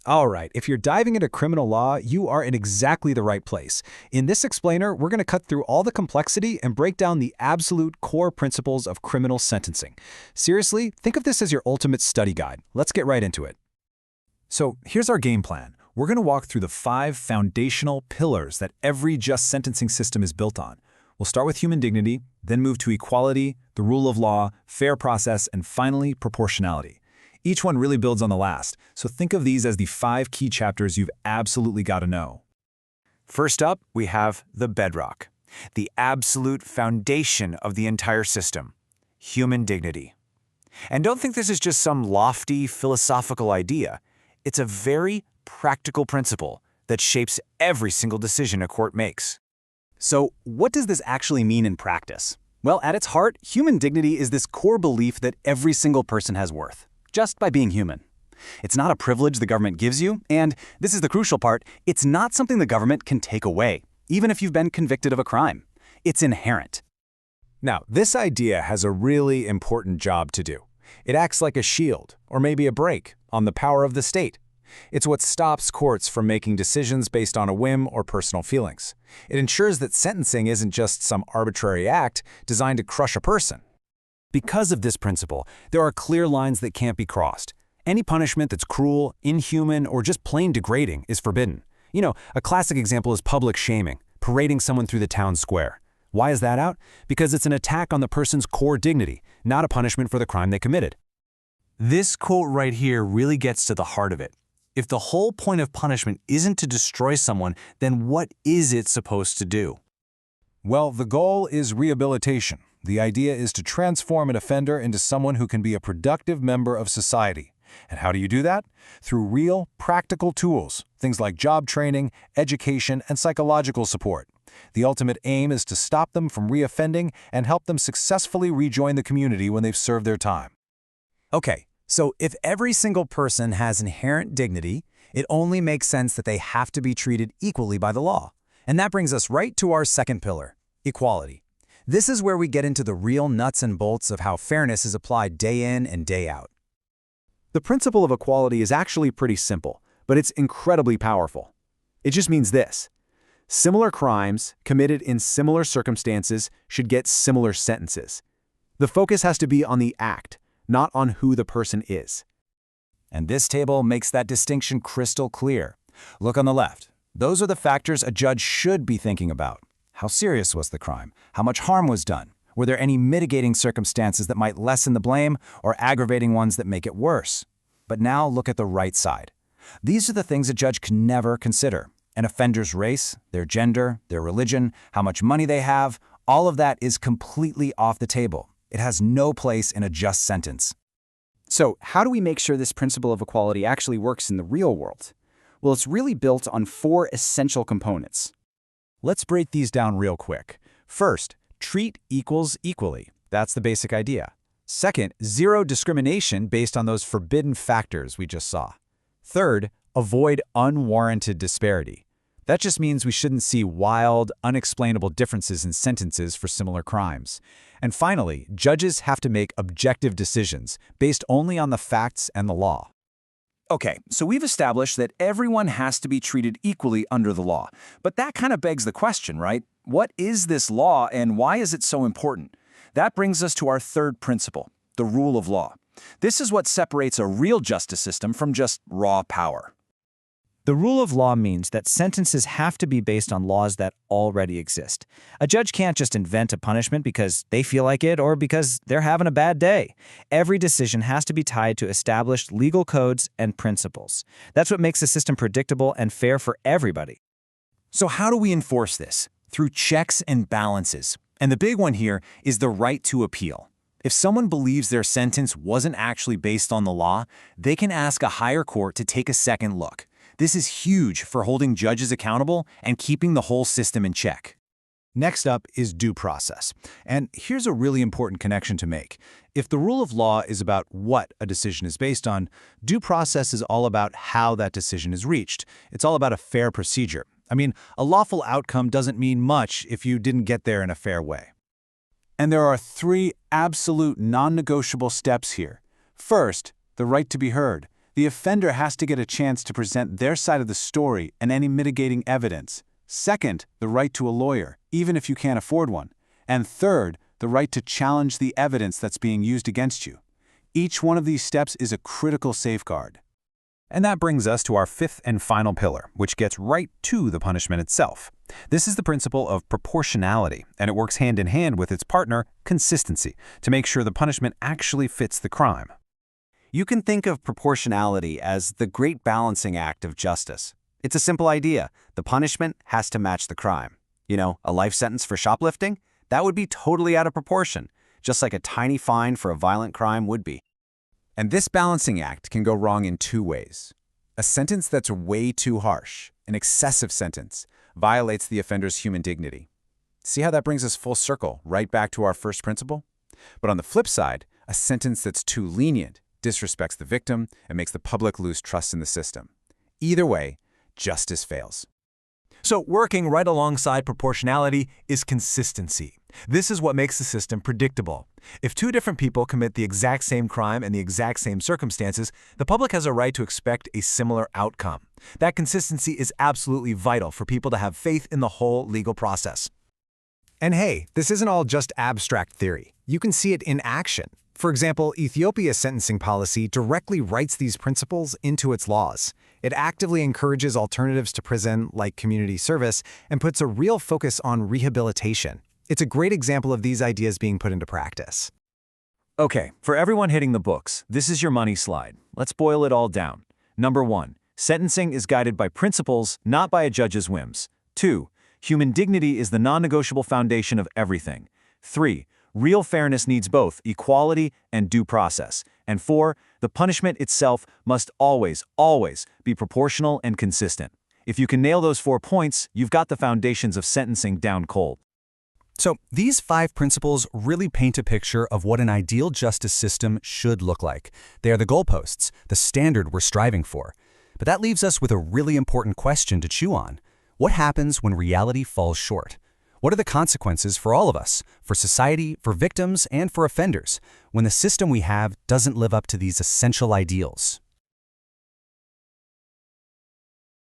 All right, if you're diving into criminal law, you are in exactly the right place. In this explainer, we're going to cut through all the complexity and break down the absolute core principles of criminal sentencing. Seriously, think of this as your ultimate study guide. Let's get right into it. So here's our game plan. We're going to walk through the 5 foundational pillars that every just sentencing system is built on. We'll start with human dignity, then move to equality, the rule of law, fair process, and finally, proportionality. Each one really builds on the last, so think of these as the 5 key chapters you've absolutely got to know. First up, we have the bedrock, the absolute foundation of the entire system, human dignity. And don't think this is just some lofty philosophical idea. It's a very practical principle that shapes every single decision a court makes. So, what does this actually mean in practice? Well, at its heart, human dignity is this core belief that every single person has worth, just by being human. It's not a privilege the government gives you, and this is the crucial part, it's not something the government can take away, even if you've been convicted of a crime. It's inherent. Now, this idea has a really important job to do. It acts like a shield, or maybe a brake, on the power of the state. It's what stops courts from making decisions based on a whim or personal feelings. It ensures that sentencing isn't just some arbitrary act designed to crush a person. Because of this principle, there are clear lines that can't be crossed. Any punishment that's cruel, inhuman, or just plain degrading is forbidden. You know, a classic example is public shaming, parading someone through the town square. Why is that out? Because it's an attack on the person's core dignity, not a punishment for the crime they committed. This quote right here really gets to the heart of it. If the whole point of punishment isn't to destroy someone, then what is it supposed to do? Well, the goal is rehabilitation. The idea is to transform an offender into someone who can be a productive member of society. And how do you do that? Through real, practical tools, things like job training, education, and psychological support. The ultimate aim is to stop them from reoffending and help them successfully rejoin the community when they've served their time. Okay, so if every single person has inherent dignity, it only makes sense that they have to be treated equally by the law. And that brings us right to our second pillar, equality. This is where we get into the real nuts and bolts of how fairness is applied day in and day out. The principle of equality is actually pretty simple, but it's incredibly powerful. It just means this: similar crimes committed in similar circumstances should get similar sentences. The focus has to be on the act, not on who the person is. And this table makes that distinction crystal clear. Look on the left. Those are the factors a judge should be thinking about. How serious was the crime? How much harm was done? Were there any mitigating circumstances that might lessen the blame or aggravating ones that make it worse? But now look at the right side. These are the things a judge can never consider. An offender's race, their gender, their religion, how much money they have, all of that is completely off the table. It has no place in a just sentence. So, how do we make sure this principle of equality actually works in the real world? Well, it's really built on 4 essential components. Let's break these down real quick. First, treat equals equally. That's the basic idea. Second, zero discrimination based on those forbidden factors we just saw. Third, avoid unwarranted disparity. That just means we shouldn't see wild, unexplainable differences in sentences for similar crimes. And finally, judges have to make objective decisions based only on the facts and the law. Okay, so we've established that everyone has to be treated equally under the law. But that kind of begs the question, right? What is this law and why is it so important? That brings us to our third principle, the rule of law. This is what separates a real justice system from just raw power. The rule of law means that sentences have to be based on laws that already exist. A judge can't just invent a punishment because they feel like it or because they're having a bad day. Every decision has to be tied to established legal codes and principles. That's what makes the system predictable and fair for everybody. So how do we enforce this? Through checks and balances. And the big one here is the right to appeal. If someone believes their sentence wasn't actually based on the law, they can ask a higher court to take a second look. This is huge for holding judges accountable and keeping the whole system in check. Next up is due process. And here's a really important connection to make. If the rule of law is about what a decision is based on, due process is all about how that decision is reached. It's all about a fair procedure. I mean, a lawful outcome doesn't mean much if you didn't get there in a fair way. And there are 3 absolute non-negotiable steps here. First, the right to be heard. The offender has to get a chance to present their side of the story and any mitigating evidence. Second, the right to a lawyer, even if you can't afford one. And third, the right to challenge the evidence that's being used against you. Each one of these steps is a critical safeguard. And that brings us to our fifth and final pillar, which gets right to the punishment itself. This is the principle of proportionality, and it works hand in hand with its partner, consistency, to make sure the punishment actually fits the crime. You can think of proportionality as the great balancing act of justice. It's a simple idea. The punishment has to match the crime. You know, a life sentence for shoplifting? That would be totally out of proportion, just like a tiny fine for a violent crime would be. And this balancing act can go wrong in two ways. A sentence that's way too harsh, an excessive sentence, violates the offender's human dignity. See how that brings us full circle, right back to our first principle? But on the flip side, a sentence that's too lenient disrespects the victim and makes the public lose trust in the system. Either way, justice fails. So working right alongside proportionality is consistency. This is what makes the system predictable. If two different people commit the exact same crime in the exact same circumstances, the public has a right to expect a similar outcome. That consistency is absolutely vital for people to have faith in the whole legal process. And hey, this isn't all just abstract theory. You can see it in action. For example, Ethiopia's sentencing policy directly writes these principles into its laws. It actively encourages alternatives to prison, like community service, and puts a real focus on rehabilitation. It's a great example of these ideas being put into practice. Okay, for everyone hitting the books, this is your money slide. Let's boil it all down. Number 1, sentencing is guided by principles, not by a judge's whims. 2, human dignity is the non-negotiable foundation of everything. 3, real fairness needs both equality and due process. And 4, the punishment itself must always be proportional and consistent. If you can nail those 4 points, you've got the foundations of sentencing down cold. So these 5 principles really paint a picture of what an ideal justice system should look like. They are the goalposts, the standard we're striving for. But that leaves us with a really important question to chew on. What happens when reality falls short? What are the consequences for all of us, for society, for victims, and for offenders, when the system we have doesn't live up to these essential ideals?